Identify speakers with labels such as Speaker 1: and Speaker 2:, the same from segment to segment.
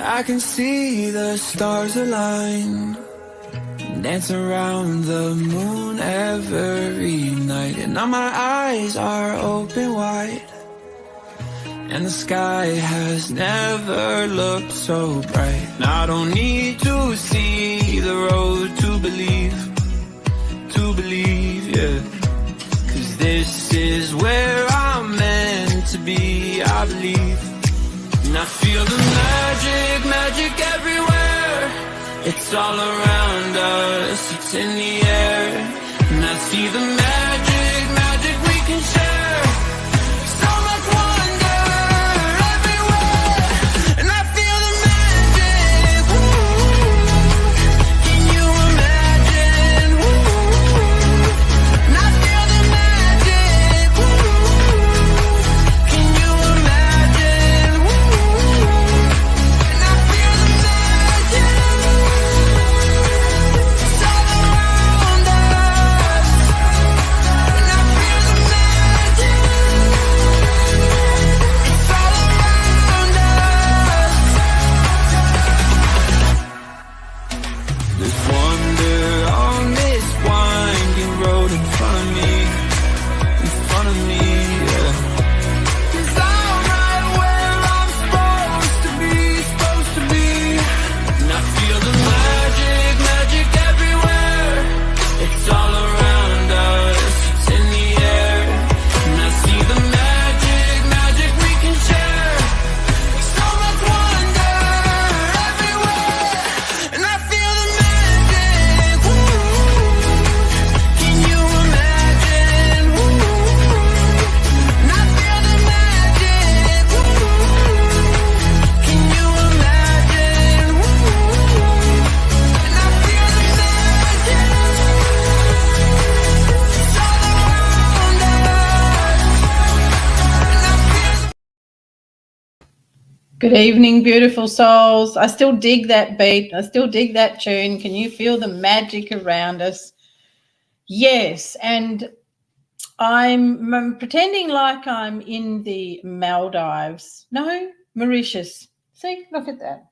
Speaker 1: I can see the stars align, dance around the moon every night. And now my eyes are open wide, and the sky has never looked so bright. And I don't need to see the road to believe, yeah. 'Cause this is where I'm meant to be, I believe. And I feel the magic, magic everywhere. It's all around us, it's in the air. And I see the magic, magic we can share. So much wonder everywhere. And I feel the magic, can you imagine, and I feel the magic, can you imagine, and I feel the magic, it's all around us, and I feel the magic, it's all around us. There's wonder on this winding road in front of me, yeah. 'Cause I'm right where I'm supposed to be, and I feel the magic, magic everywhere. It's all around us, it's in the air. And I see the magic, magic we can share. So much wonder everywhere. And I feel the magic, can you imagine, and I feel the magic, can you imagine, and I feel the magic, it's all around us, and I feel.
Speaker 2: Good evening, beautiful souls. I still dig that beat. I still dig that tune. Can you feel the magic around us? Yes, and I'm pretending like I'm in the Maldives. No, Mauritius. See, look at that.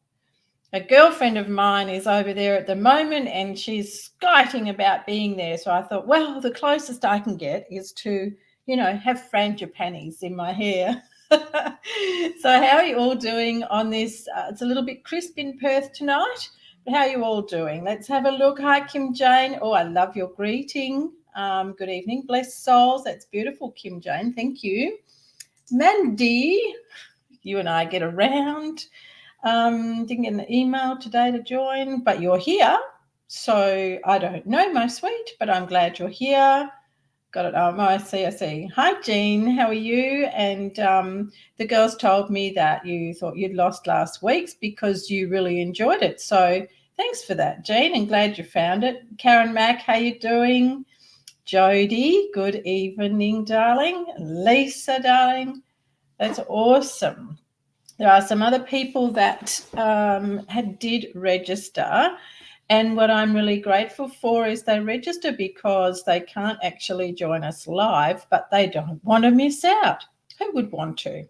Speaker 2: A girlfriend of mine is over there at the moment and she's skiting about being there. So I thought, well, the closest I can get is to, have frangipanis in my hair. So how are you all doing on this? It's a little bit crisp in Perth tonight, but how are you all doing? Let's have a look. Hi, Kim Jane. Oh, I love your greeting. Good evening. Blessed souls. That's beautiful, Kim Jane. Thank you. Mandy, you and I get around. Didn't get an email today to join, but you're here. So I don't know, my sweet, but I'm glad you're here. Got it. I see. Hi, Jean. How are you? And the girls told me that you thought you'd lost last week's because you really enjoyed it. So thanks for that, Jean, and glad you found it. Karen Mack, how you doing? Jody, good evening, darling. Lisa, darling. That's awesome. There are some other people that did register. And what I'm really grateful for is they register because they can't actually join us live, but they don't want to miss out. Who would want to?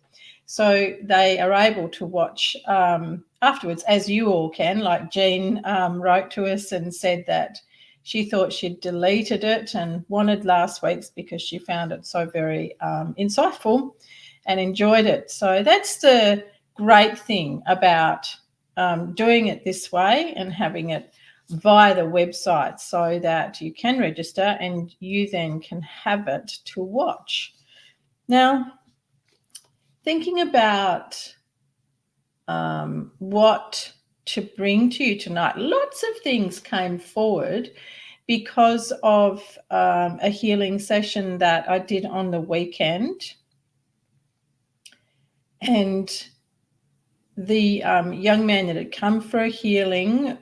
Speaker 2: So they are able to watch afterwards, as you all can. Like Jean wrote to us and said that she thought she'd deleted it and wanted last week's because she found it so very insightful and enjoyed it. So that's the great thing about doing it this way and having it via the website so that you can register and you then can have it to watch. Now, thinking about what to bring to you tonight, lots of things came forward because of a healing session that I did on the weekend. And the young man that had come for a healing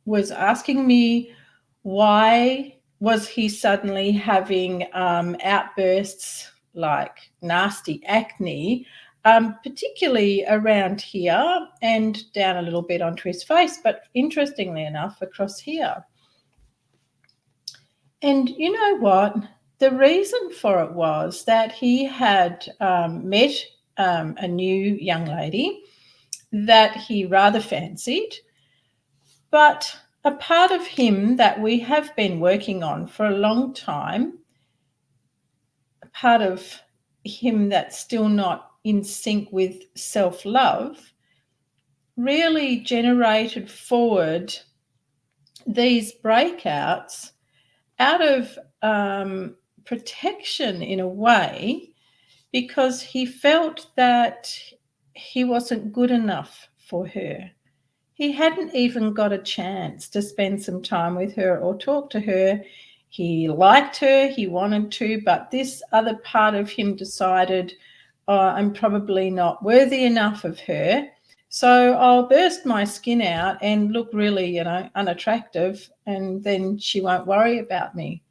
Speaker 2: was asking me why was he suddenly having outbursts like nasty acne, particularly around here and down a little bit onto his face, but interestingly enough, across here. And you know what? The reason for it was that he had met a new young lady that he rather fancied, but a part of him that we have been working on for a long time, a part of him that's still not in sync with self-love, really generated forward these breakouts out of protection in a way, because he felt that he wasn't good enough for her. He hadn't even got a chance to spend some time with her or talk to her. He liked her, he wanted to, but this other part of him decided, oh, I'm probably not worthy enough of her, so I'll burst my skin out and look really, unattractive, and then she won't worry about me.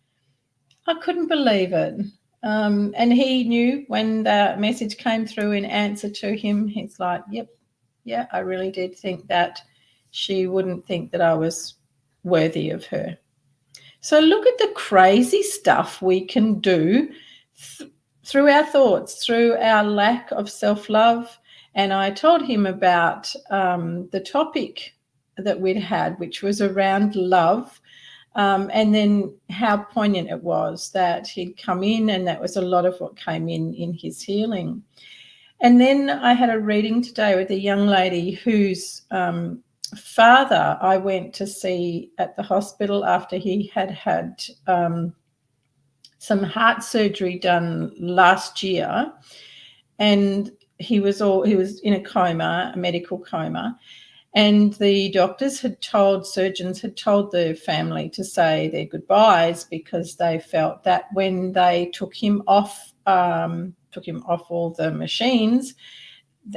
Speaker 2: I couldn't believe it. And he knew when the message came through in answer to him, he's like, yep, yeah, I really did think that she wouldn't think that I was worthy of her. So look at the crazy stuff we can do through our thoughts, through our lack of self-love. And I told him about the topic that we'd had, which was around love. And then how poignant it was that he'd come in, and that was a lot of what came in his healing. And then I had a reading today with a young lady whose father I went to see at the hospital after he had some heart surgery done last year, and he was in a coma, a medical coma. And the surgeons had told the family to say their goodbyes, because they felt that when they took him off all the machines,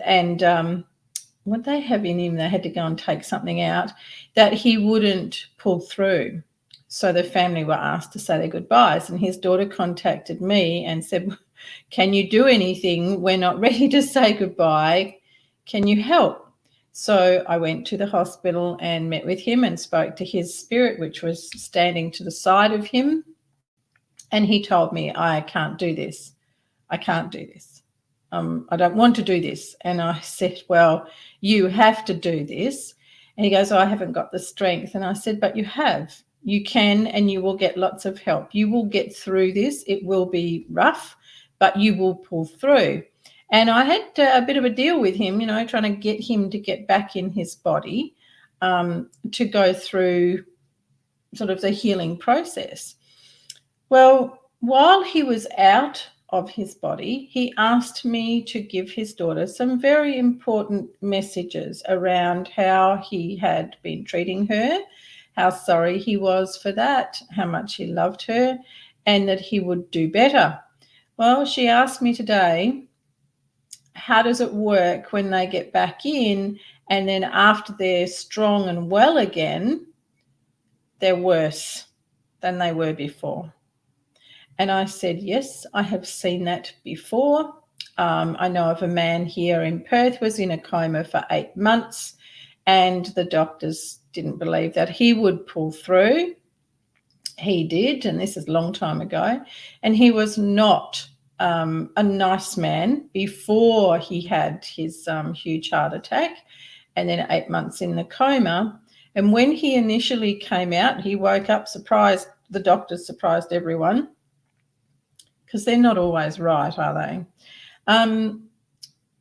Speaker 2: and what they have in him, they had to go and take something out, that he wouldn't pull through. So the family were asked to say their goodbyes, and his daughter contacted me and said, can you do anything? We're not ready to say goodbye. Can you help? So I went to the hospital and met with him and spoke to his spirit, which was standing to the side of him. And he told me, I can't do this. I can't do this. I don't want to do this. And I said, well, you have to do this. And he goes, oh, I haven't got the strength. And I said, but you have. You can, and you will get lots of help. You will get through this. It will be rough, but you will pull through. And I had a bit of a deal with him, trying to get him to get back in his body, to go through sort of the healing process. Well, while he was out of his body, he asked me to give his daughter some very important messages around how he had been treating her, how sorry he was for that, how much he loved her, and that he would do better. Well, she asked me today, how does it work when they get back in, and then after they're strong and well again, they're worse than they were before? And I said, yes, I have seen that before. I know of a man here in Perth was in a coma for 8 months, and the doctors didn't believe that he would pull through. He did, and this is a long time ago. And he was not a nice man before he had his huge heart attack, and then 8 months in the coma. And when he initially came out, he woke up surprised. The doctors surprised everyone, because they're not always right, are they?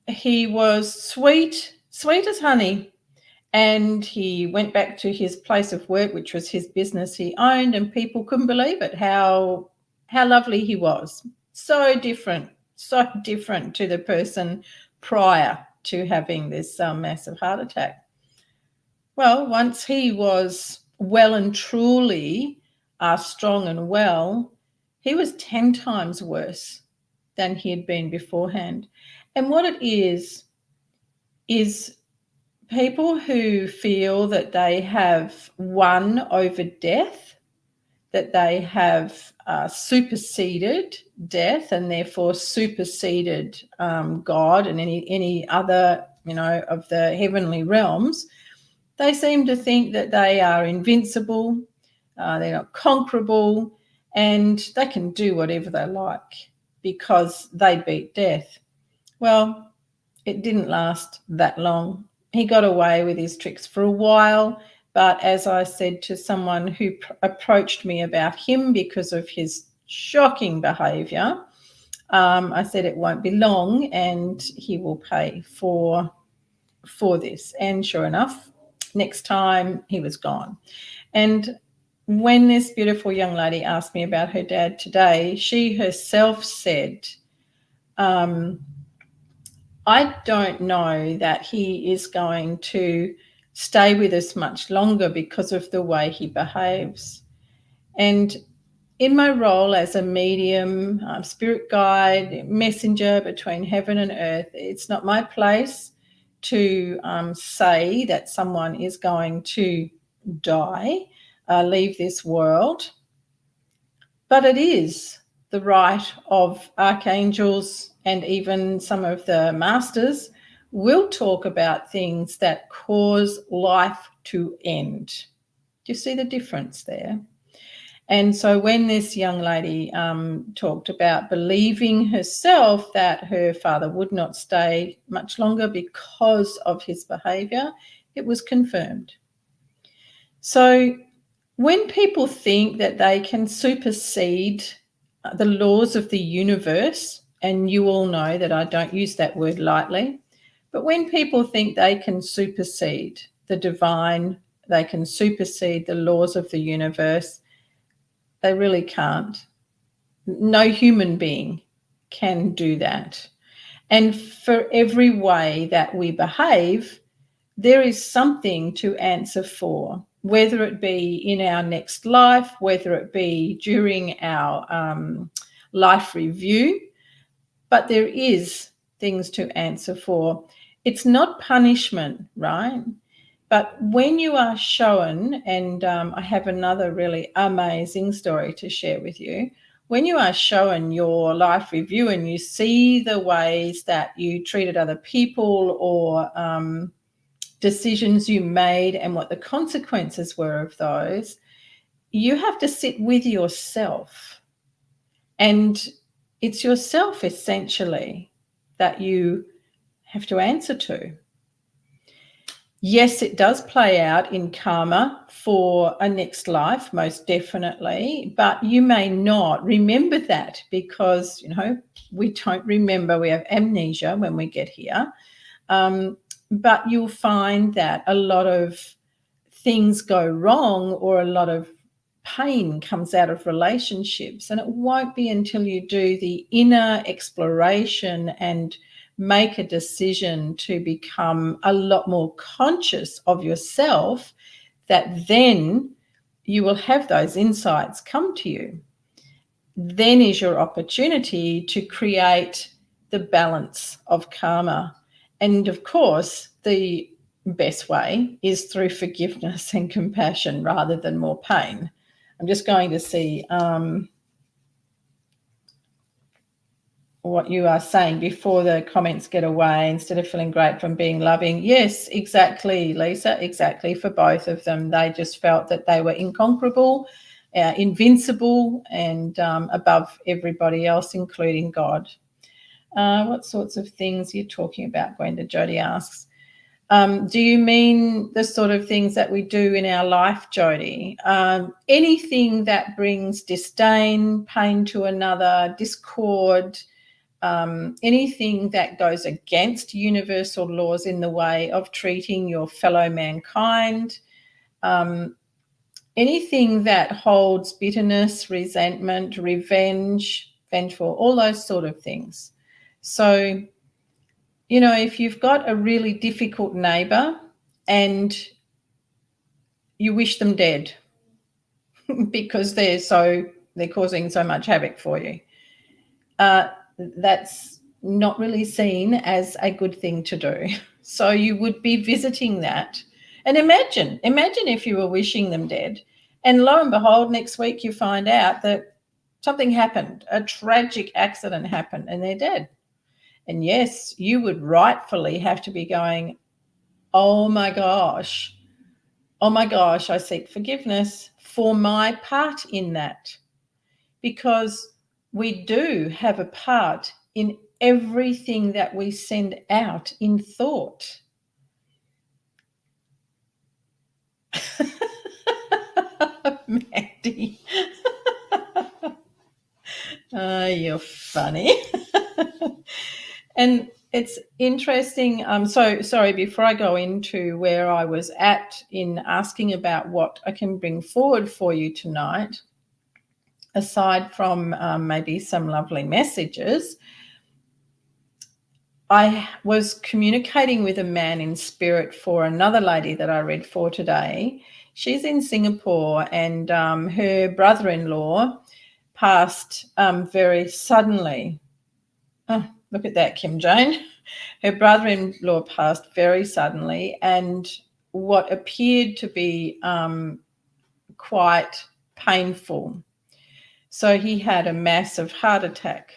Speaker 2: He was sweet as honey. And he went back to his place of work, which was his business he owned, and people couldn't believe it, how lovely he was. So different to the person prior to having this massive heart attack. Well, once he was well and truly strong and well, he was 10 times worse than he had been beforehand. And what it is people who feel that they have won over death, that they have superseded death and therefore superseded God and any other, of the heavenly realms. They seem to think that they are invincible, they're not conquerable, and they can do whatever they like because they beat death. Well, it didn't last that long. he got away with his tricks for a while. But as I said to someone who approached me about him because of his shocking behaviour, I said it won't be long and he will pay for this. And sure enough, next time he was gone. And when this beautiful young lady asked me about her dad today, she herself said, I don't know that he is going to stay with us much longer because of the way he behaves. And in my role as a medium, spirit guide, messenger between heaven and earth, it's not my place to say that someone is going to die, leave this world. But it is the right of archangels and even some of the masters will talk about things that cause life to end. Do you see the difference there? And so when this young lady talked about believing herself that her father would not stay much longer because of his behaviour, it was confirmed. So when people think that they can supersede the laws of the universe, and you all know that I don't use that word lightly, but when people think they can supersede the divine, they can supersede the laws of the universe, they really can't. No human being can do that. And for every way that we behave, there is something to answer for, whether it be in our next life, whether it be during our life review, but there is things to answer for. It's not punishment, right? But when you are shown, and I have another really amazing story to share with you, when you are shown your life review and you see the ways that you treated other people or decisions you made and what the consequences were of those, you have to sit with yourself. And it's yourself essentially that you have to answer to. Yes, it does play out in karma for a next life, most definitely, but you may not remember that because, we don't remember. We have amnesia when we get here. But you'll find that a lot of things go wrong or a lot of pain comes out of relationships, and it won't be until you do the inner exploration and make a decision to become a lot more conscious of yourself that then you will have those insights come to you. Then is your opportunity to create the balance of karma. And of course, the best way is through forgiveness and compassion rather than more pain. I'm just going to see what you are saying before the comments get away. Instead of feeling great from being loving. Yes, exactly, Lisa, exactly, for both of them. They just felt that they were inconquerable, invincible, and above everybody else, including God. What sorts of things are you talking about, Gwenda? Jody asks. Do you mean the sort of things that we do in our life, Jody? Anything that brings disdain, pain to another, discord, anything that goes against universal laws in the way of treating your fellow mankind, anything that holds bitterness, resentment, revenge, vengeful, all those sort of things. So, if you've got a really difficult neighbour and you wish them dead because they're causing so much havoc for you, that's not really seen as a good thing to do. So you would be visiting that. And imagine if you were wishing them dead, and lo and behold, next week you find out that something happened, a tragic accident happened, and they're dead. And yes, you would rightfully have to be going, oh my gosh, I seek forgiveness for my part in that. Because we do have a part in everything that we send out in thought. Mandy. You're funny. And it's interesting. So sorry, before I go into where I was at in asking about what I can bring forward for you tonight, aside from maybe some lovely messages, I was communicating with a man in spirit for another lady that I read for today. She's in Singapore, and her brother-in-law passed very suddenly. Oh, look at that, Kim Jane. Her brother-in-law passed very suddenly, and what appeared to be quite painful. So he had a massive heart attack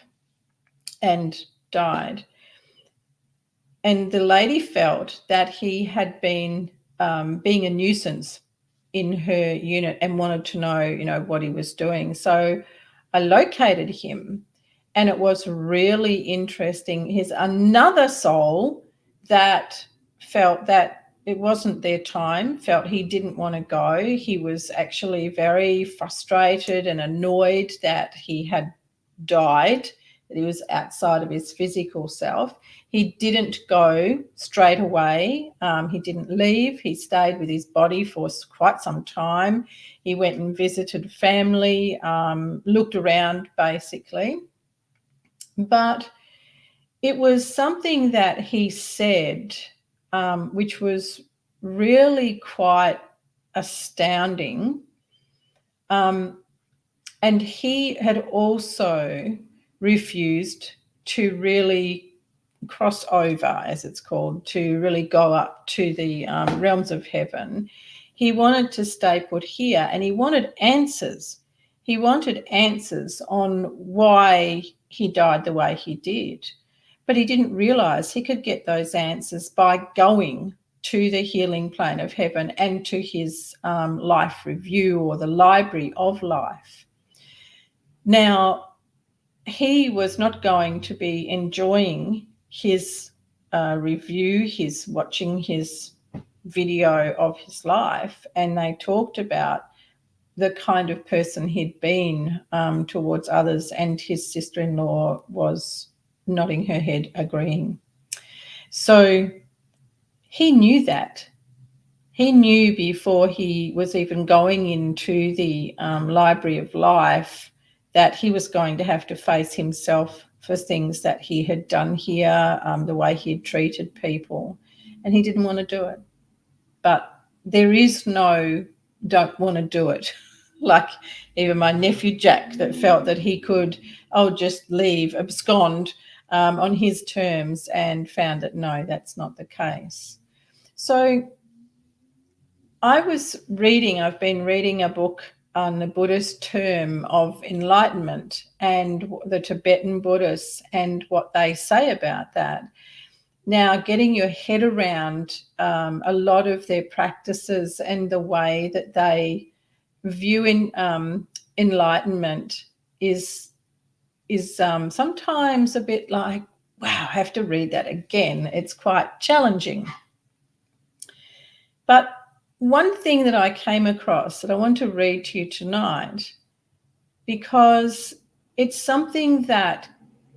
Speaker 2: and died. And the lady felt that he had been being a nuisance in her unit and wanted to know, what he was doing. So I located him, and it was really interesting. Here's another soul that felt that it wasn't their time, felt he didn't want to go. He was actually very frustrated and annoyed that he had died, that he was outside of his physical self. He didn't go straight away. He didn't leave. He stayed with his body for quite some time. He went and visited family, looked around basically. But it was something that he said, which was really quite astounding. And he had also refused to really cross over, as it's called, to really go up to the realms of heaven. He wanted to stay put here, and he wanted answers. He wanted answers on why he died the way he did. But he didn't realize he could get those answers by going to the healing plane of heaven and to his life review, or the library of life. Now, he was not going to be enjoying his review, his watching his video of his life, and they talked about the kind of person he'd been towards others, and his sister-in-law was nodding her head, agreeing. So he knew that. He knew before he was even going into the library of life that he was going to have to face himself for things that he had done here, the way he had treated people, and he didn't want to do it. But there is no don't want to do it. Like even my nephew Jack, that felt that he could, just leave, abscond on his terms, and found that no, that's not the case. So I've been reading a book on the Buddhist term of enlightenment and the Tibetan Buddhists and what they say about that. Now, getting your head around a lot of their practices and the way that they view enlightenment is sometimes a bit like, wow, I have to read that again. It's quite challenging. But one thing that I came across that I want to read to you tonight, because it's something that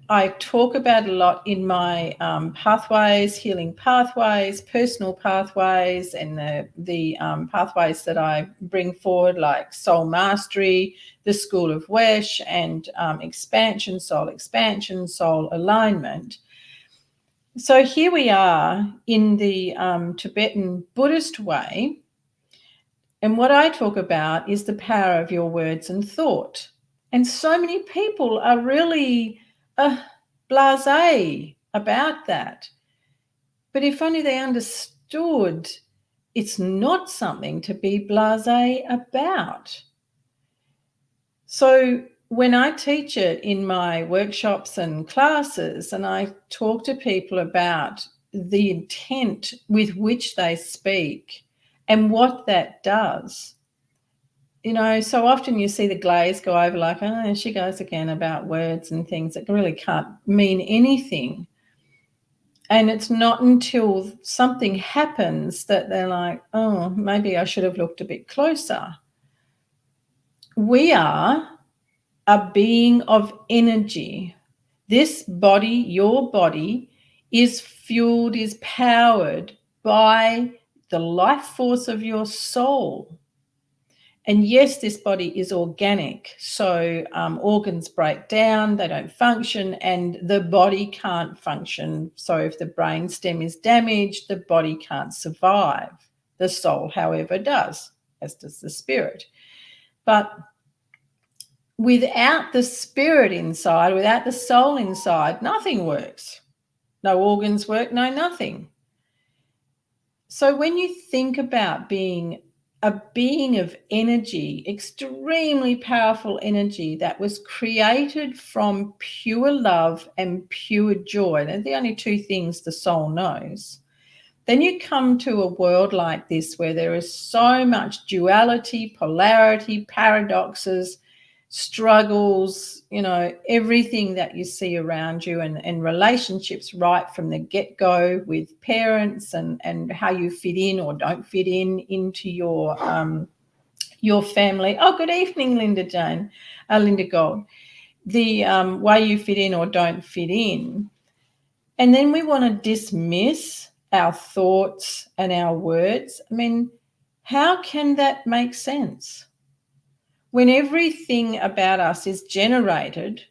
Speaker 2: I talk about a lot in my pathways, healing pathways, personal pathways, and the pathways that I bring forward, like soul mastery, the school of H.E.A.L, and expansion, soul alignment. So here we are in the Tibetan Buddhist way. And what I talk about is the power of your words and thought. And so many people are really blasé about that. But if only they understood it's not something to be blasé about. So when I teach it in my workshops and classes, and I talk to people about the intent with which they speak and what that does, so often you see the glaze go over, like, oh, she goes again about words and things that really can't mean anything. And it's not until something happens that they're like, oh, maybe I should have looked a bit closer. We are a being of energy. This body, your body, is fueled, is powered by the life force of your soul. And yes, this body is organic. So organs break down, they don't function, and the body can't function. So if the brain stem is damaged, the body can't survive. The soul, however, does, as does the spirit. But without the spirit inside, without the soul inside, nothing works. No organs work, no nothing. So when you think about being a being of energy, extremely powerful energy that was created from pure love and pure joy, they're the only two things the soul knows. Then you come to a world like this where there is so much duality, polarity, paradoxes, struggles, everything that you see around you, and relationships right from the get-go with parents and how you fit in or don't fit in into your family. Oh, good evening, Linda Gold. The way you fit in or don't fit in. And then we want to dismiss our thoughts and our words. I mean, how can that make sense? When everything about us is generated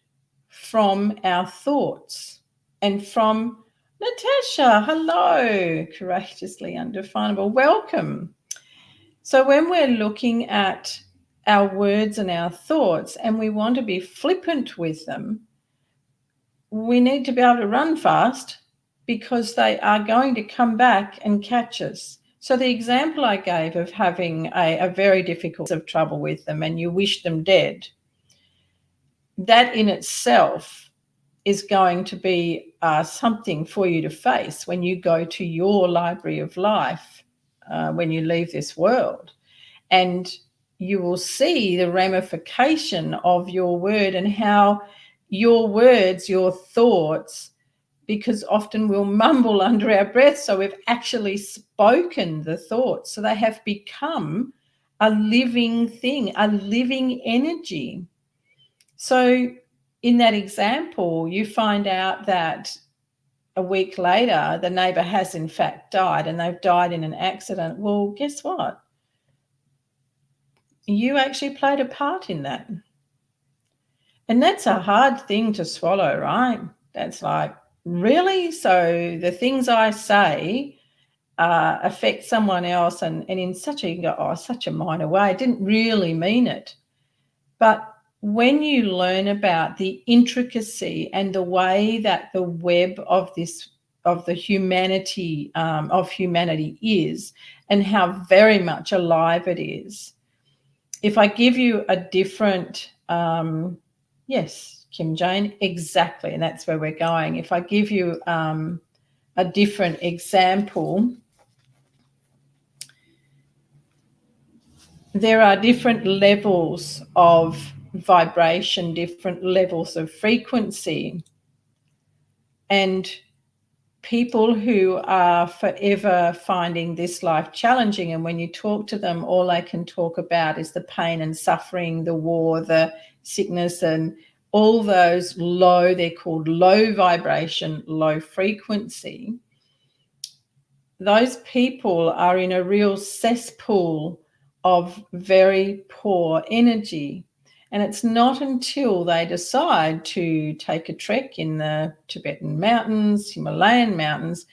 Speaker 2: from our thoughts and from Natasha, hello, courageously undefinable, welcome. So when we're looking at our words and our thoughts and we want to be flippant with them, we need to be able to run fast because they are going to come back and catch us. So the example I gave of having a very difficult of trouble with them and you wish them dead, that in itself is going to be something for you to face when you go to your library of life when you leave this world. And you will see the ramification of your word and how your words, your thoughts, because often we'll mumble under our breath, so we've actually spoken the thoughts. So they have become a living thing, a living energy. So in that example, you find out that a week later, the neighbour has in fact died and they've died in an accident. Well, guess what? You actually played a part in that. And that's a hard thing to swallow, right? That's like, really? So the things I say affect someone else and in such a minor way. I didn't really mean it. But when you learn about the intricacy and the way that the web of the humanity is and how very much alive it is, if I give you a different, yes, Kim Jane, exactly, and that's where we're going. If I give you a different example, there are different levels of vibration, different levels of frequency, and people who are forever finding this life challenging, and when you talk to them, all they can talk about is the pain and suffering, the war, the sickness, and all those they're called low vibration, low frequency. Those people are in a real cesspool of very poor energy. And it's not until they decide to take a trek in the Tibetan mountains, Himalayan mountains,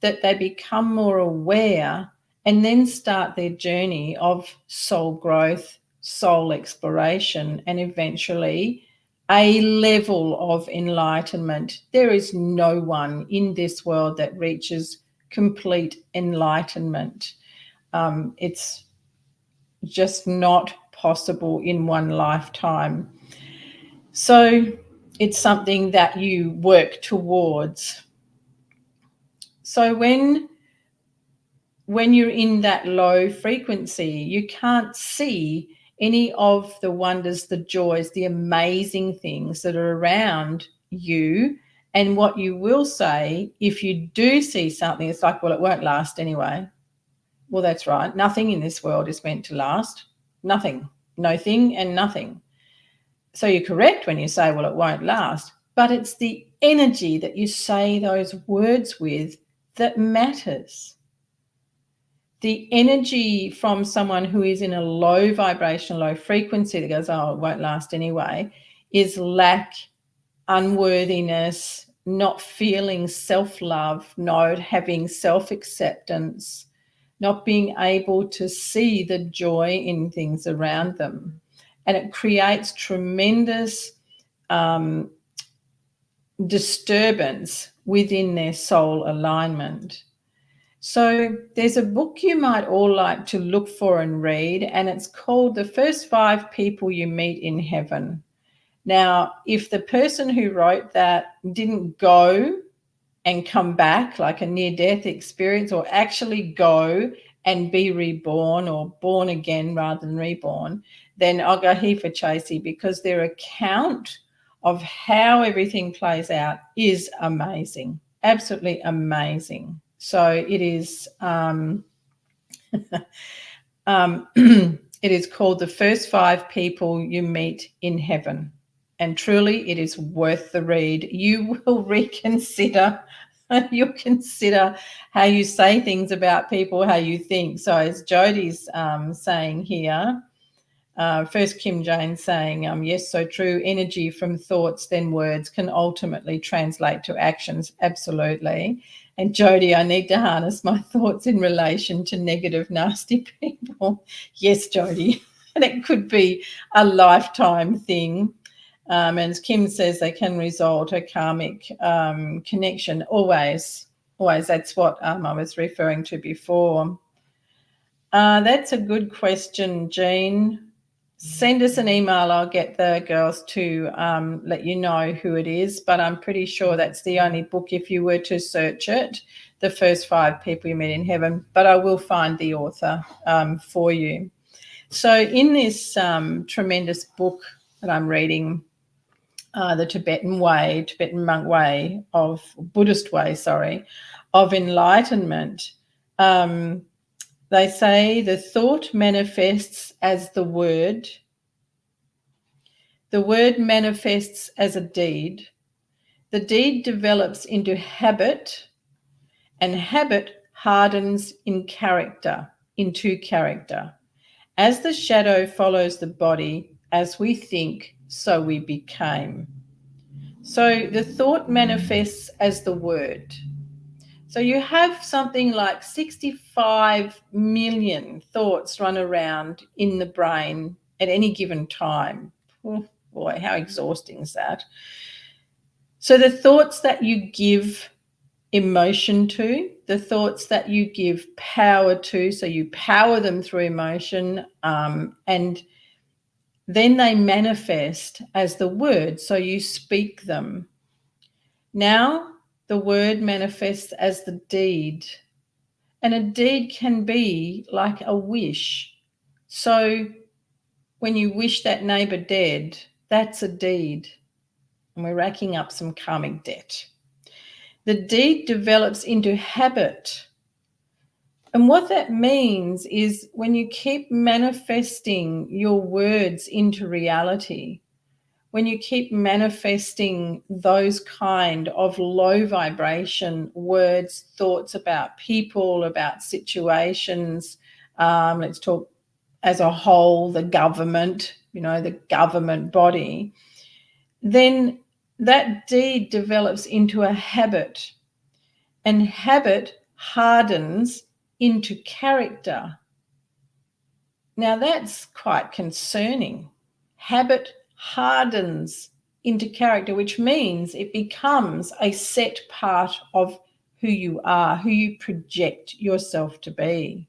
Speaker 2: that they become more aware and then start their journey of soul growth, soul exploration, and eventually a level of enlightenment. There is no one in this world that reaches complete enlightenment. It's just not possible in one lifetime. So it's something that you work towards. So when you're in that low frequency, you can't see any of the wonders, the joys, the amazing things that are around you. And what you will say, if you do see something, it's like, well, it won't last anyway. Well, that's right. Nothing in this world is meant to last. Nothing. nothing and nothing. So you're correct when you say, well, it won't last, but it's the energy that you say those words with that matters. The energy from someone who is in a low vibration, low frequency that goes, oh, it won't last anyway, is lack, unworthiness, not feeling self-love, not having self-acceptance, not being able to see the joy in things around them. And it creates tremendous disturbance within their soul alignment. So there's a book you might all like to look for and read, and it's called The First 5 People You Meet in Heaven. Now, if the person who wrote that didn't go and come back, like a near-death experience, or actually go and be reborn or born again rather than reborn, then I'll go here for Chasey, because their account of how everything plays out is amazing, absolutely amazing. So it is it is called The First 5 People You Meet in Heaven. And truly, it is worth the read. You will reconsider, you'll consider how you say things about people, how you think. So as Jodie's saying here, first Kim Jane saying, yes, so true. Energy from thoughts, then words, can ultimately translate to actions. Absolutely. And Jodie, I need to harness my thoughts in relation to negative, nasty people. Yes, Jodie. And it could be a lifetime thing. And as Kim says, they can result a karmic connection. Always. That's what I was referring to before. That's a good question, Jean. Send us an email. I'll get the girls to let you know who it is, but I'm pretty sure that's the only book if you were to search it, The First 5 People You Meet in Heaven, but I will find the author for you. So in this tremendous book that I'm reading, the Tibetan monk way of Buddhist way, of enlightenment, they say the thought manifests as the word manifests as a deed, the deed develops into habit, and habit hardens into character. As the shadow follows the body, as we think, so we became. So the thought manifests as the word. So you have something like 65 million thoughts run around in the brain at any given time. Oh, boy, how exhausting is that? So the thoughts that you give emotion to, the thoughts that you give power to, so you power them through emotion, and then they manifest as the word, so you speak them. Now the word manifests as the deed, and a deed can be like a wish. So when you wish that neighbour dead, that's a deed, and we're racking up some karmic debt. The deed develops into habit. And what that means is when you keep manifesting your words into reality, when you keep manifesting those kind of low vibration words, thoughts about people, about situations, let's talk as a whole, the government, the government body, then that deed develops into a habit, and habit hardens into character. Now that's quite concerning. Habit hardens into character, which means it becomes a set part of who you are, who you project yourself to be.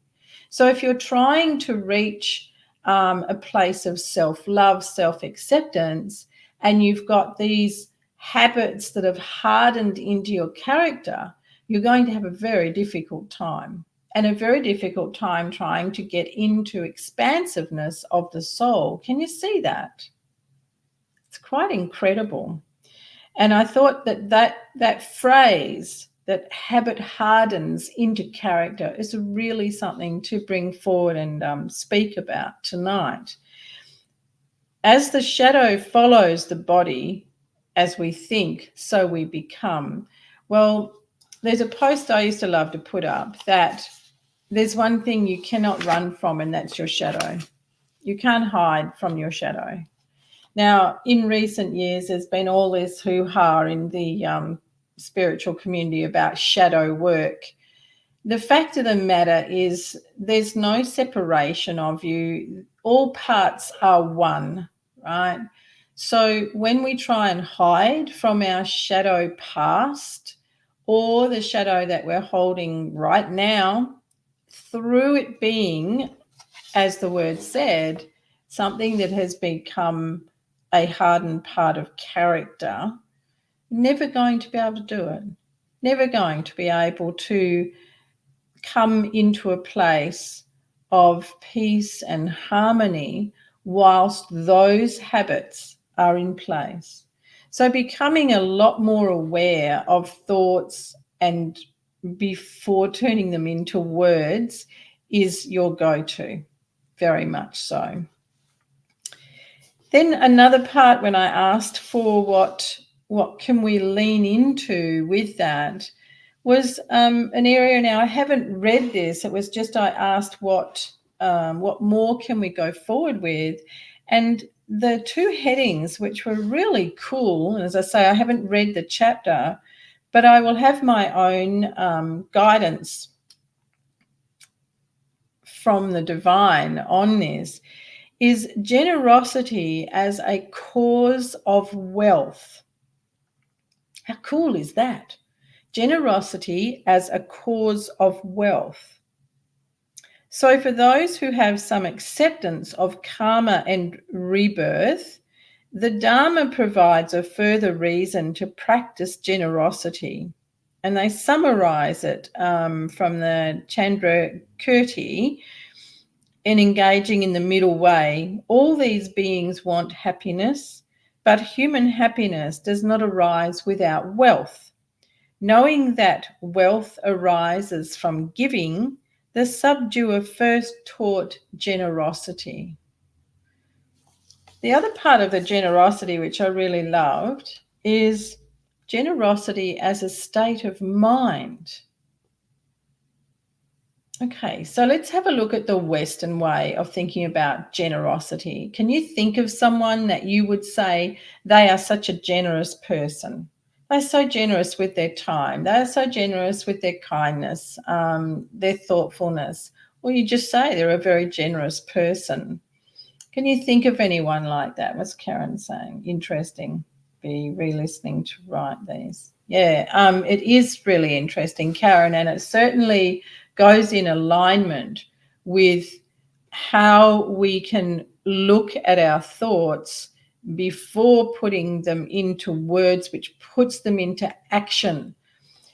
Speaker 2: So if you're trying to reach a place of self-love, self-acceptance, and you've got these habits that have hardened into your character, you're going to have a very difficult time, and a very difficult time trying to get into expansiveness of the soul. Can you see that? It's quite incredible. And I thought that phrase, that habit hardens into character, is really something to bring forward and speak about tonight. As the shadow follows the body, as we think, so we become. Well, there's a post I used to love to put up that there's one thing you cannot run from, and that's your shadow. You can't hide from your shadow. Now, in recent years, there's been all this hoo-ha in the spiritual community about shadow work. The fact of the matter is there's no separation of you. All parts are one, right? So when we try and hide from our shadow past or the shadow that we're holding right now, through it being, as the word said, something that has become a hardened part of character, never going to be able to do it. Never going to be able to come into a place of peace and harmony whilst those habits are in place. So becoming a lot more aware of thoughts and before turning them into words is your go-to, very much so. Then another part when I asked for what can we lean into with that was an area. Now I haven't read this. It was just I asked what more can we go forward with, and the two headings which were really cool. And as I say, I haven't read the chapter, but I will have my own guidance from the divine on this. Is generosity as a cause of wealth. How cool is that? Generosity as a cause of wealth. So for those who have some acceptance of karma and rebirth, the Dharma provides a further reason to practice generosity. And they summarize it from the Chandra Kirti. In engaging in the middle way, all these beings want happiness, but human happiness does not arise without wealth. Knowing that wealth arises from giving, the subduer first taught generosity. The other part of the generosity, which I really loved, is generosity as a state of mind. Okay, so let's have a look at the Western way of thinking about generosity. Can you think of someone that you would say they are such a generous person? They're so generous with their time. They're so generous with their kindness, their thoughtfulness. Or you just say they're a very generous person. Can you think of anyone like that? What's Karen saying? Interesting. Be re-listening to write these. Yeah, it is really interesting, Karen, and it certainly goes in alignment with how we can look at our thoughts before putting them into words, which puts them into action.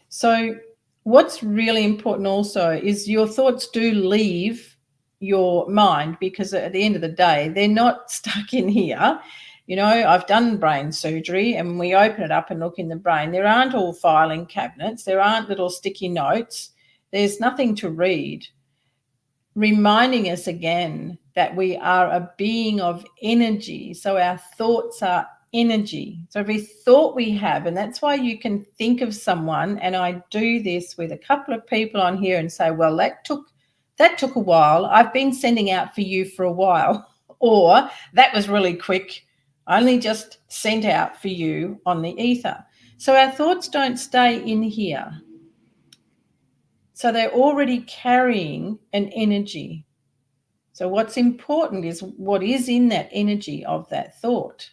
Speaker 2: So what's really important also is your thoughts do leave your mind, because at the end of the day, they're not stuck in here. You know, I've done brain surgery, and when we open it up and look in the brain, there aren't all filing cabinets. There aren't little sticky notes. There's nothing to read, reminding us again that we are a being of energy. So our thoughts are energy. So every thought we have, and that's why you can think of someone, and I do this with a couple of people on here and say, well, that took a while. I've been sending out for you for a while. Or that was really quick. I only just sent out for you on the ether. So our thoughts don't stay in here. So they're already carrying an energy. So what's important is what is in that energy of that thought.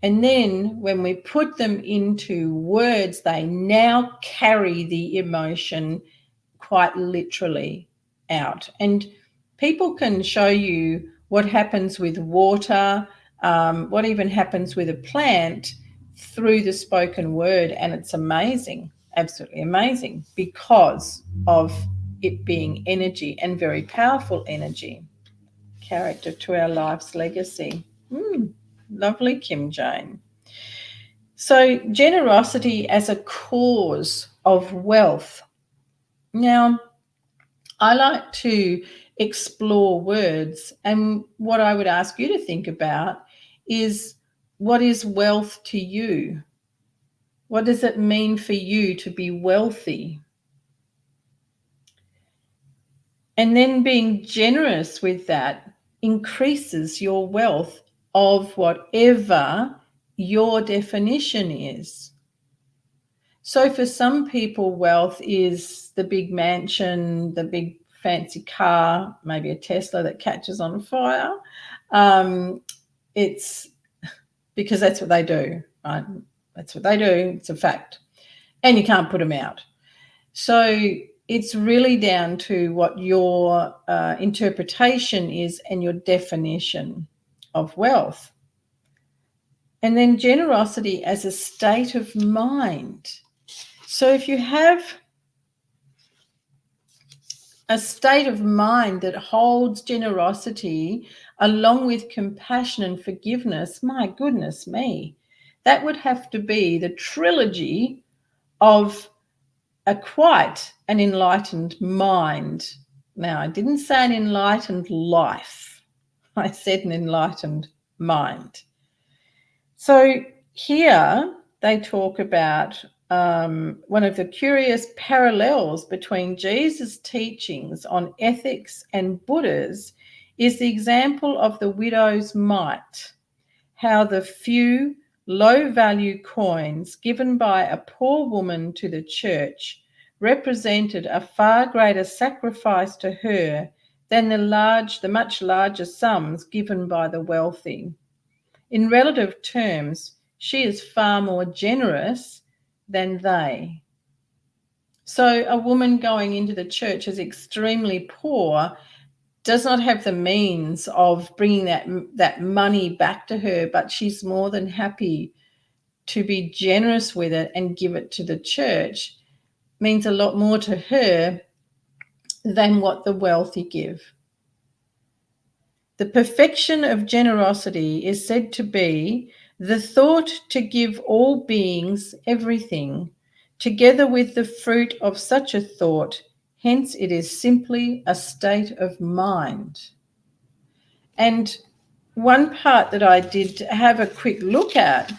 Speaker 2: And then when we put them into words, they now carry the emotion quite literally out. And people can show you what happens with water, what even happens with a plant through the spoken word. And it's amazing, absolutely amazing, because of it being energy, and very powerful energy. Character to our life's legacy. Lovely, Kim Jane. So generosity as a cause of wealth. Now, I like to explore words, and what I would ask you to think about is, what is wealth to you? What does it mean for you to be wealthy? And then being generous with that increases your wealth of whatever your definition is. So for some people, wealth is the big mansion, the big fancy car, maybe a Tesla that catches on fire. It's because that's what they do, right? That's what they do. It's a fact. And you can't put them out. So it's really down to what your interpretation is and your definition of wealth. And then generosity as a state of mind. So if you have a state of mind that holds generosity along with compassion and forgiveness, my goodness me, that would have to be the trilogy of quite an enlightened mind. Now, I didn't say an enlightened life. I said an enlightened mind. So here they talk about one of the curious parallels between Jesus' teachings on ethics and Buddha's is the example of the widow's mite, how the few low-value coins given by a poor woman to the church represented a far greater sacrifice to her than the much larger sums given by the wealthy. In relative terms, she is far more generous than they. So a woman going into the church as extremely poor does not have the means of bringing that money back to her, but she's more than happy to be generous with it and give it to the church. Means a lot more to her than what the wealthy give. The perfection of generosity is said to be the thought to give all beings everything, together with the fruit of such a thought. Hence, it is simply a state of mind. And one part that I did have a quick look at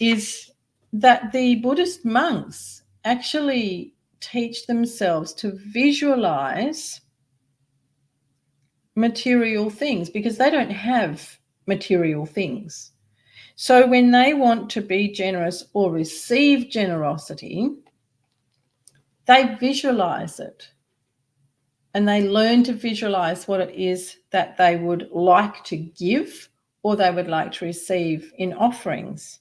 Speaker 2: is that the Buddhist monks actually teach themselves to visualize material things because they don't have material things. So when they want to be generous or receive generosity, they visualize it and they learn to visualize what it is that they would like to give or they would like to receive in offerings.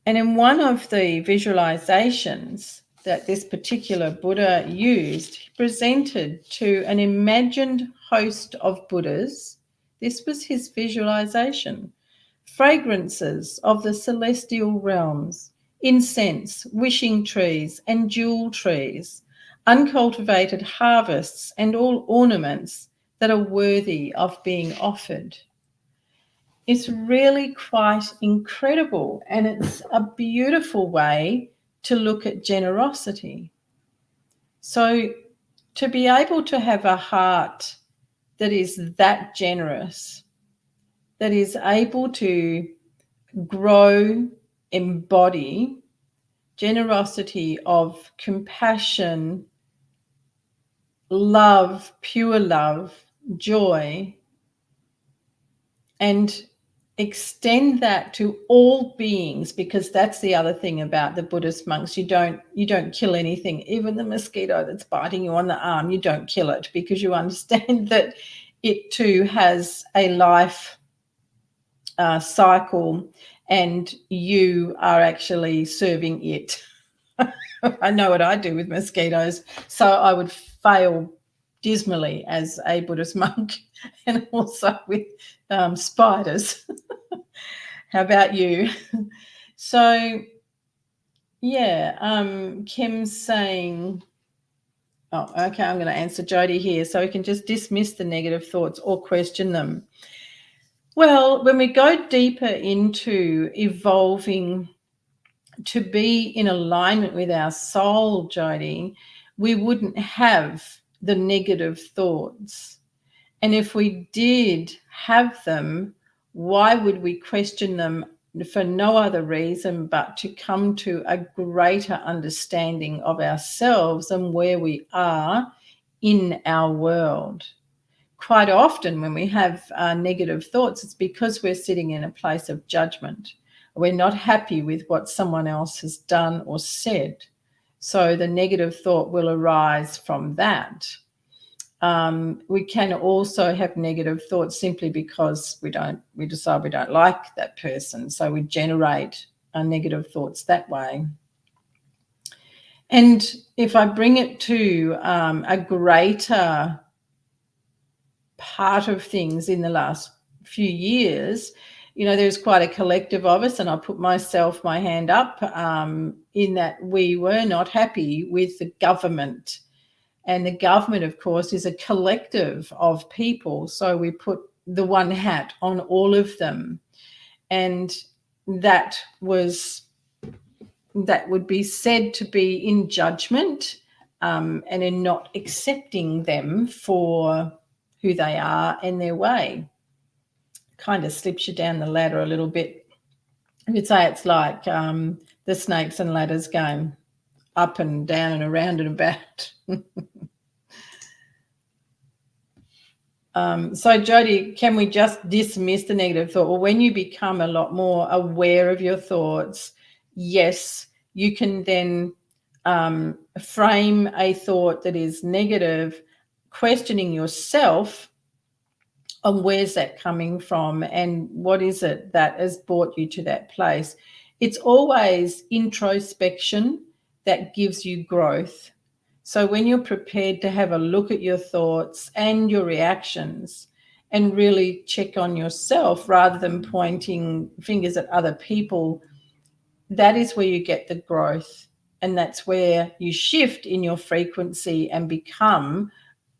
Speaker 2: And in one of the visualizations that this particular Buddha used, he presented to an imagined host of Buddhas. This was his visualization. Fragrances of the celestial realms, incense, wishing trees and jewel trees, uncultivated harvests and all ornaments that are worthy of being offered. It's really quite incredible, and it's a beautiful way to look at generosity. So to be able to have a heart that is that generous, that is able to grow, embody generosity of compassion, love, pure love, joy, and extend that to all beings, because that's the other thing about the Buddhist monks. You don't kill anything, even the mosquito that's biting you on the arm. You don't kill it because you understand that it too has a life cycle, and you are actually serving it. I know what I do with mosquitoes, so I would fail dismally as a Buddhist monk, and also with spiders. How about you? So, yeah, Kim's saying, oh, okay, I'm going to answer Jody here. So we can just dismiss the negative thoughts or question them. Well, when we go deeper into evolving to be in alignment with our soul, Jody, we wouldn't have the negative thoughts. And if we did have them, Why would we question them for no other reason but to come to a greater understanding of ourselves and where we are in our world? Quite often when we have negative thoughts, it's because we're sitting in a place of judgment. We're not happy with what someone else has done or said. So the negative thought will arise from that. We can also have negative thoughts simply because we decide we don't like that person. So we generate negative thoughts that way. And if I bring it to a greater part of things in the last few years, there's quite a collective of us, and I put my hand up in that we were not happy with the government. And the government, of course, is a collective of people. So we put the one hat on all of them. And that would be said to be in judgment and in not accepting them for who they are and their way. Kind of slips you down the ladder a little bit. You could say it's like the snakes and ladders game, up and down and around and about. So Jody, can we just dismiss the negative thought? Well, when you become a lot more aware of your thoughts, yes, you can then frame a thought that is negative, questioning yourself on where's that coming from and what is it that has brought you to that place. It's always introspection that gives you growth. So when you're prepared to have a look at your thoughts and your reactions and really check on yourself rather than pointing fingers at other people, that is where you get the growth. And that's where you shift in your frequency and become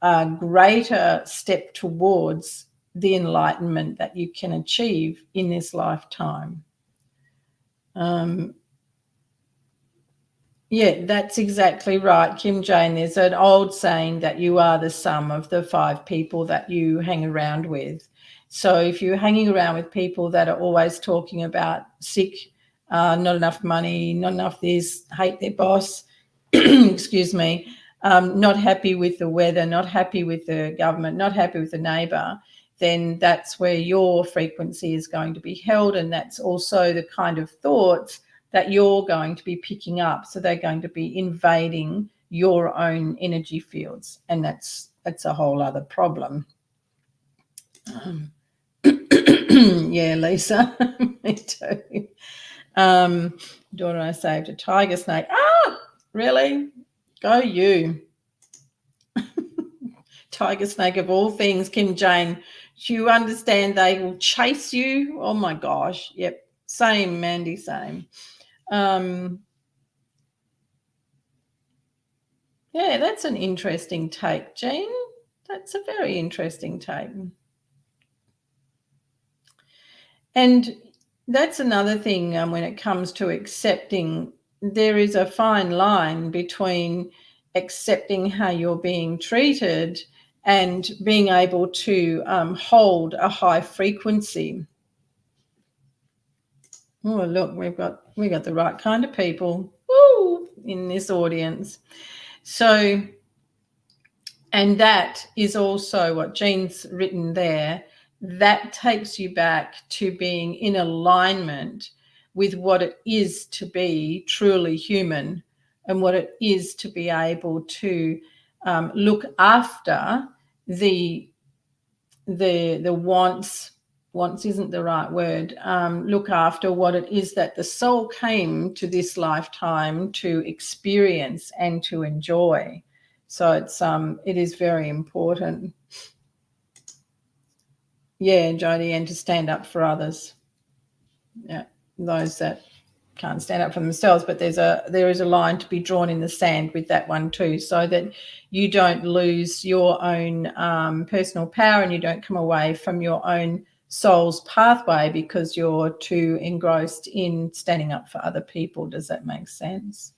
Speaker 2: a greater step towards the enlightenment that you can achieve in this lifetime. Yeah, that's exactly right, Kim Jane. There's an old saying that you are the sum of the 5 people that you hang around with. So if you're hanging around with people that are always talking about sick, not enough money, not enough this, hate their boss, excuse me, not happy with the weather, not happy with the government, not happy with the neighbour, then that's where your frequency is going to be held, and that's also the kind of thoughts that you're going to be picking up. So they're going to be invading your own energy fields, and that's a whole other problem. Yeah, Lisa, me too. Daughter, I saved a tiger snake. Ah, really? Go you. Tiger snake of all things, Kim Jane. Do you understand they will chase you? Oh my gosh. Yep. Same, Mandy, same. Yeah, that's an interesting take, Jean. That's a very interesting take. And that's another thing when it comes to accepting, there is a fine line between accepting how you're being treated and being able to hold a high frequency. Oh, look, we got the right kind of people in this audience. So, and that is also what Jean's written there. That takes you back to being in alignment with what it is to be truly human and what it is to be able to look after the wants isn't the right word, look after what it is that the soul came to this lifetime to experience and to enjoy. So it is very important. Yeah, Jodie, and to stand up for others. Yeah, those that can't stand up for themselves, but there is a line to be drawn in the sand with that one too, so that you don't lose your own personal power and you don't come away from your own soul's pathway because you're too engrossed in standing up for other people. Does that make sense?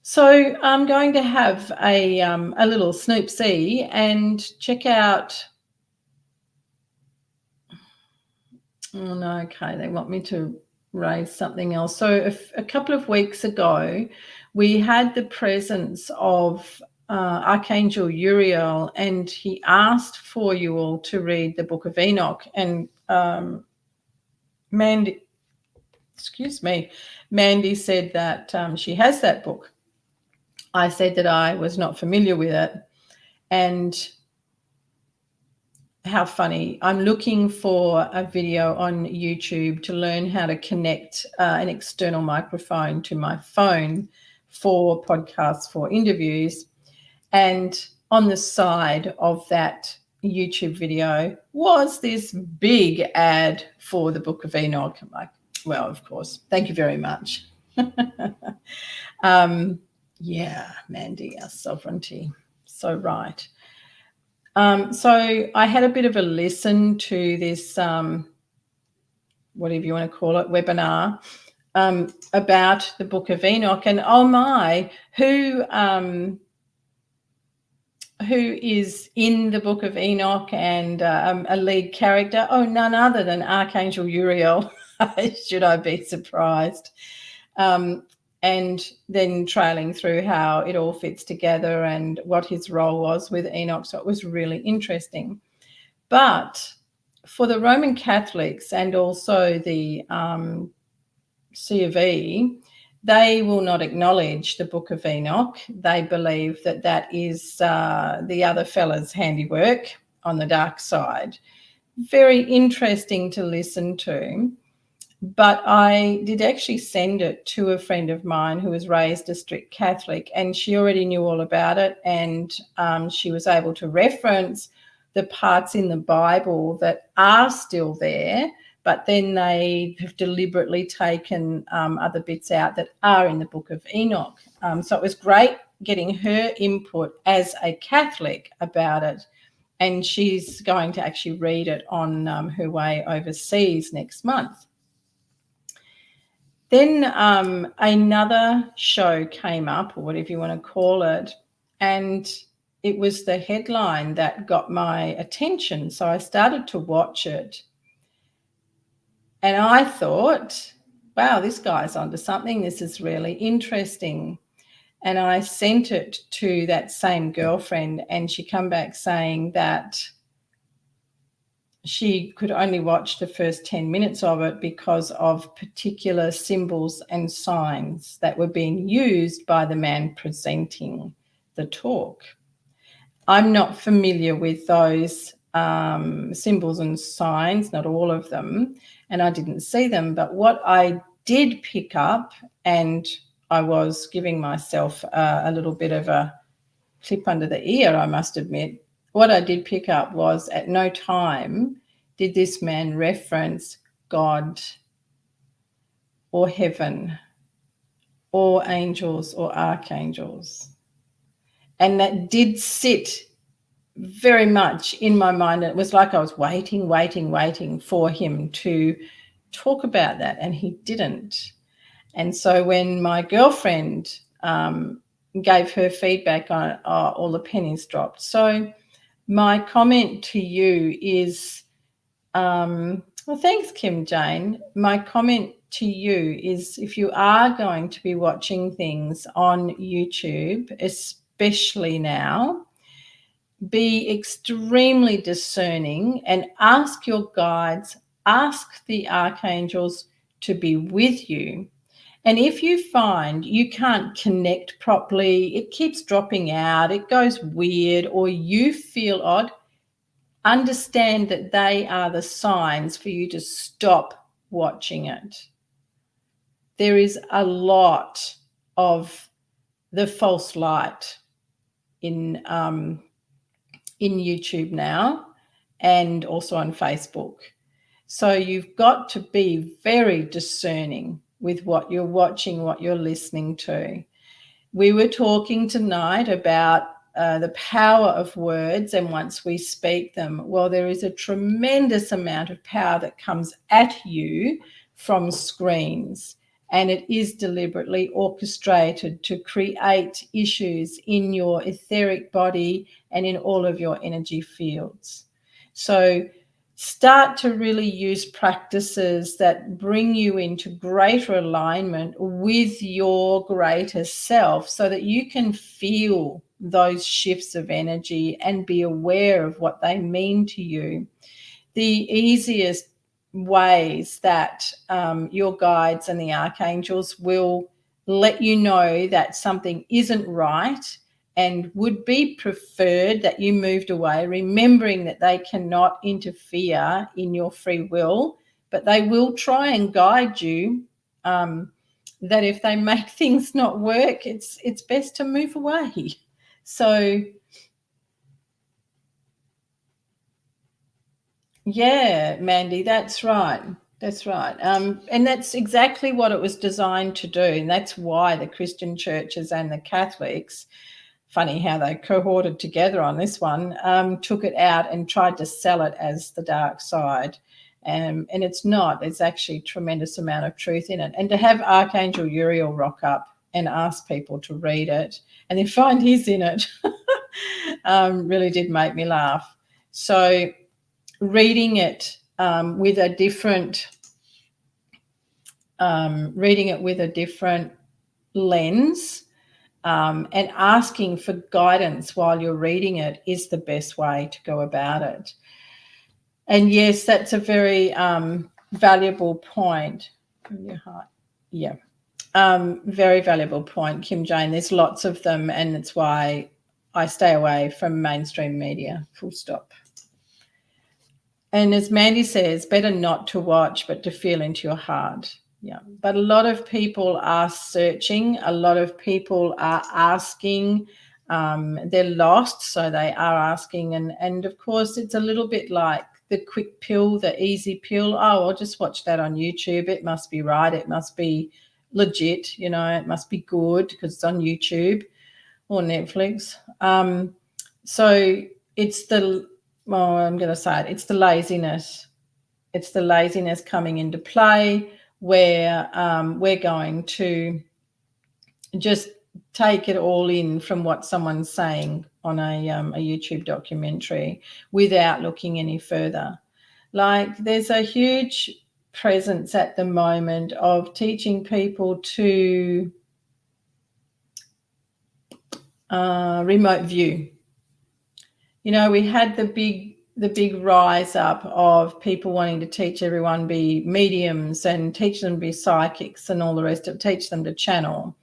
Speaker 2: So I'm going to have a little snoop see and check out Oh, no, okay. They want me to raise something else. So a couple of weeks ago, we had the presence of Archangel Uriel, and he asked for you all to read the Book of Enoch. And Mandy, Mandy said that she has that book. I said that I was not familiar with it, and how funny. I'm looking for a video on YouTube to learn how to connect an external microphone to my phone for podcasts, for interviews. And on the side of that YouTube video was this big ad for the Book of Enoch. I'm like, well, of course. Thank you very much. Yeah, Mandy, our sovereignty. So right. So I had a bit of a listen to this, whatever you want to call it, webinar about the Book of Enoch, and oh my, who is in the Book of Enoch and a lead character? Oh, none other than Archangel Uriel. Should I be surprised? And then trailing through how it all fits together and what his role was with Enoch. So it was really interesting. But for the Roman Catholics and also the C of E, they will not acknowledge the Book of Enoch. They believe that that is the other fella's handiwork on the dark side. Very interesting to listen to. But I did actually send it to a friend of mine who was raised a strict Catholic, and she already knew all about it, and she was able to reference the parts in the Bible that are still there, but then they have deliberately taken other bits out that are in the Book of Enoch. So it was great getting her input as a Catholic about it, and she's going to actually read it on her way overseas next month. Then another show came up, or whatever you want to call it, and it was the headline that got my attention. So I started to watch it, and I thought, wow, this guy's onto something. This is really interesting. And I sent it to that same girlfriend, and she come back saying that she could only watch the first 10 minutes of it because of particular symbols and signs that were being used by the man presenting the talk. I'm not familiar with those symbols and signs, not all of them, and I didn't see them. But what I did pick up, and I was giving myself a little bit of a clip under the ear, I must admit, what I did pick up was at no time did this man reference God or heaven or angels or archangels. And that did sit very much in my mind. It was like I was waiting for him to talk about that, and he didn't. And so when my girlfriend gave her feedback on it, all the pennies dropped. So my comment to you is, well, thanks, Kim Jane. My comment to you is, if you are going to be watching things on YouTube, especially now, be extremely discerning and ask your guides, ask the archangels to be with you. And if you find you can't connect properly, it keeps dropping out, it goes weird, or you feel odd, understand that they are the signs for you to stop watching it. There is a lot of the false light in YouTube now, and also on Facebook. So you've got to be very discerning with what you're watching, what you're listening to. We were talking tonight about the power of words, and once we speak them, well, there is a tremendous amount of power that comes at you from screens, and it is deliberately orchestrated to create issues in your etheric body and in all of your energy fields. So start to really use practices that bring you into greater alignment with your greater self so that you can feel those shifts of energy and be aware of what they mean to you. The easiest ways that your guides and the archangels will let you know that something isn't right and would be preferred that you moved away, remembering that they cannot interfere in your free will, but they will try and guide you, that if they make things not work, it's best to move away. So yeah, Mandy, that's right. That's right. And that's exactly what it was designed to do. And that's why the Christian churches and the Catholics, funny how they cohorted together on this one, took it out and tried to sell it as the dark side. And it's not. There's actually a tremendous amount of truth in it. And to have Archangel Uriel rock up and ask people to read it and then find he's in it really did make me laugh. So reading it with a different lens, and asking for guidance while you're reading it is the best way to go about it. And yes, that's a very valuable point. Yeah. Very valuable point, Kim Jane. There's lots of them, and it's why I stay away from mainstream media, full stop. And as Mandy says, better not to watch, but to feel into your heart. Yeah. But a lot of people are searching. A lot of people are asking. They're lost, so they are asking. And of course, it's a little bit like the quick pill, the easy pill. Oh, I'll just watch that on YouTube. It must be right. It must be legit. It must be good because it's on YouTube or Netflix. So it's I'm going to say it's the laziness. It's the laziness coming into play where we're going to just take it all in from what someone's saying on a YouTube documentary without looking any further. Like there's a huge presence at the moment of teaching people to remote view. We had the big rise up of people wanting to teach everyone be mediums and teach them to be psychics and all the rest of it, teach them to channel.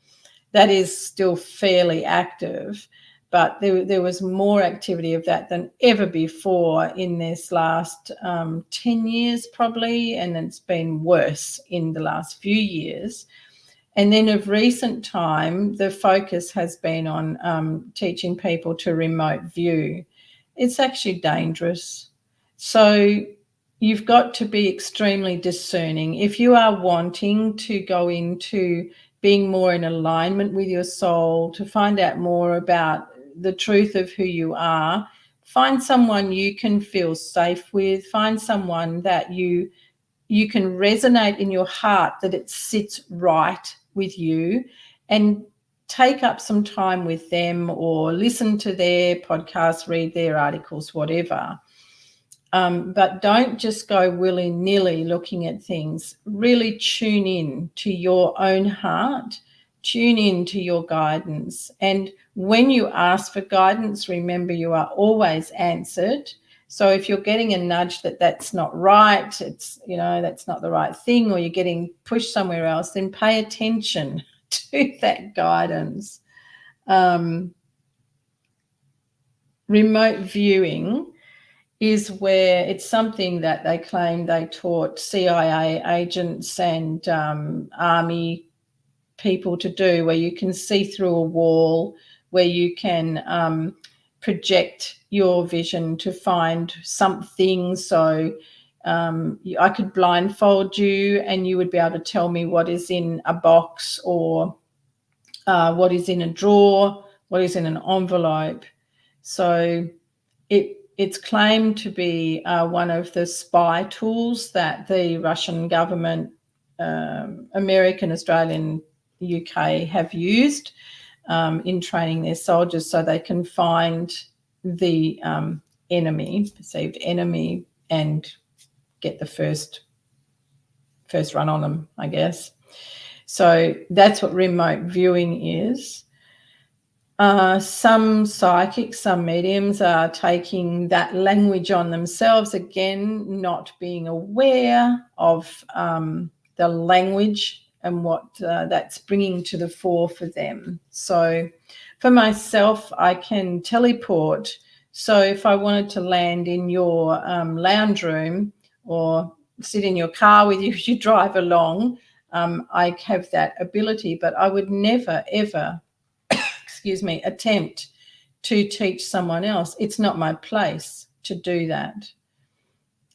Speaker 2: That is still fairly active, but there was more activity of that than ever before in this last 10 years probably, and it's been worse in the last few years. And then of recent time, the focus has been on teaching people to remote view. It's actually dangerous. So you've got to be extremely discerning. If you are wanting to go into being more in alignment with your soul, to find out more about the truth of who you are, find someone you can feel safe with, find someone that you can resonate in your heart, that it sits right with you, and take up some time with them or listen to their podcasts, read their articles, whatever. But don't just go willy-nilly looking at things. Really tune in to your own heart, tune in to your guidance. And when you ask for guidance, remember you are always answered. So if you're getting a nudge that that's not right, it's, that's not the right thing, or you're getting pushed somewhere else, then pay attention to that guidance. Remote viewing is where it's something that they claim they taught CIA agents and army people to do, where you can see through a wall, where you can project your vision to find something. So I could blindfold you and you would be able to tell me what is in a box, or what is in a drawer, what is in an envelope. So it's claimed to be one of the spy tools that the Russian government, American, Australian, UK have used in training their soldiers so they can find the perceived enemy, and get the first run on them, I guess. So that's what remote viewing is. Some psychics, some mediums are taking that language on themselves, again, not being aware of the language and what that's bringing to the fore for them. So for myself, I can teleport. So if I wanted to land in your lounge room or sit in your car with you as you drive along, I have that ability, but I would never, ever attempt to teach someone else. It's not my place to do that.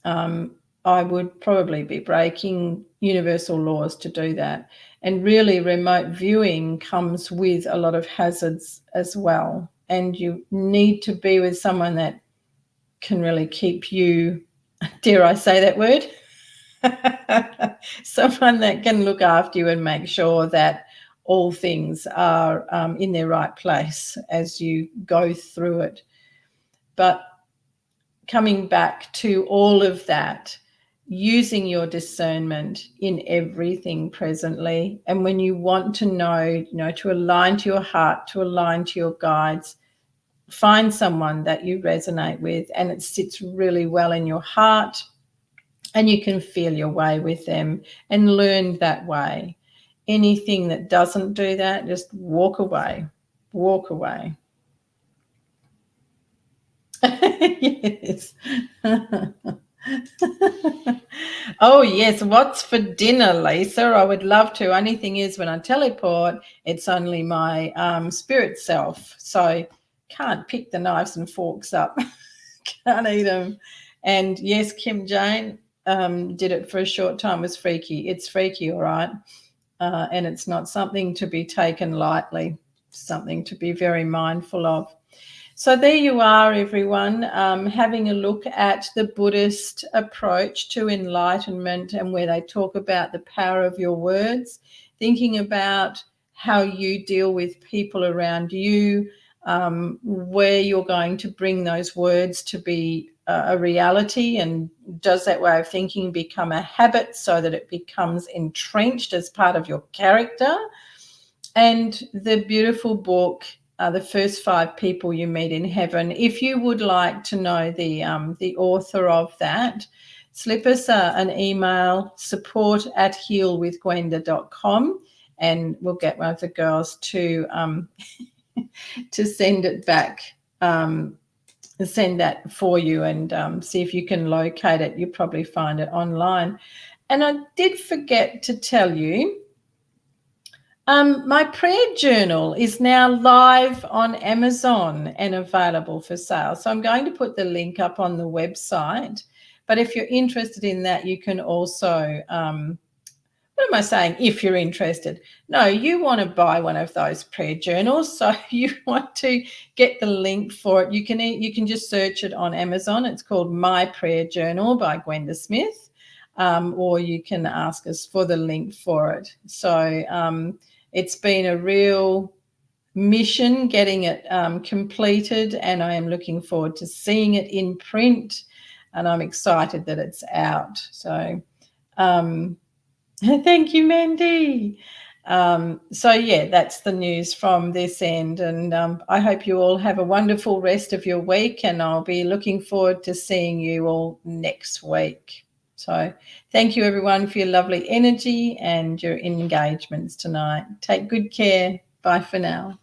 Speaker 2: I would probably be breaking universal laws to do that. And really, remote viewing comes with a lot of hazards as well. And you need to be with someone that can really keep you, dare I say that word? Someone that can look after you and make sure that all things are in their right place as you go through it. But coming back to all of that, using your discernment in everything presently, and when you want to know, to align to your heart, to align to your guides, find someone that you resonate with and it sits really well in your heart, and you can feel your way with them and learn that way. Anything that doesn't do that, just walk away. Walk away. Yes. Oh, yes. What's for dinner, Lisa? I would love to. Only thing is, when I teleport, it's only my spirit self. So can't pick the knives and forks up. Can't eat them. And yes, Kim Jane did it for a short time. It was freaky. It's freaky, all right. And it's not something to be taken lightly, something to be very mindful of. So there you are, everyone, having a look at the Buddhist approach to enlightenment and where they talk about the power of your words, thinking about how you deal with people around you, where you're going to bring those words to be a reality, and does that way of thinking become a habit so that it becomes entrenched as part of your character. And the beautiful book, The First 5 People You Meet in Heaven. If you would like to know the author of that, slip us an email, support@healwithgwenda.com, and we'll get one of the girls to send it back, send that for you, and see if you can locate it. You'll probably find it online. And I did forget to tell you, my prayer journal is now live on Amazon and available for sale. So I'm going to put the link up on the website. But if you're interested in that, you can also, what am I saying? If you're interested. No, you want to buy one of those prayer journals. So you want to get the link for it. You can just search it on Amazon. It's called My Prayer Journal by Gwenda Smith. Or you can ask us for the link for it. So it's been a real mission getting it completed, and I am looking forward to seeing it in print, and I'm excited that it's out. So thank you, Mandy. So yeah, that's the news from this end, and I hope you all have a wonderful rest of your week, and I'll be looking forward to seeing you all next week. So thank you, everyone, for your lovely energy and your engagements tonight. Take good care. Bye for now.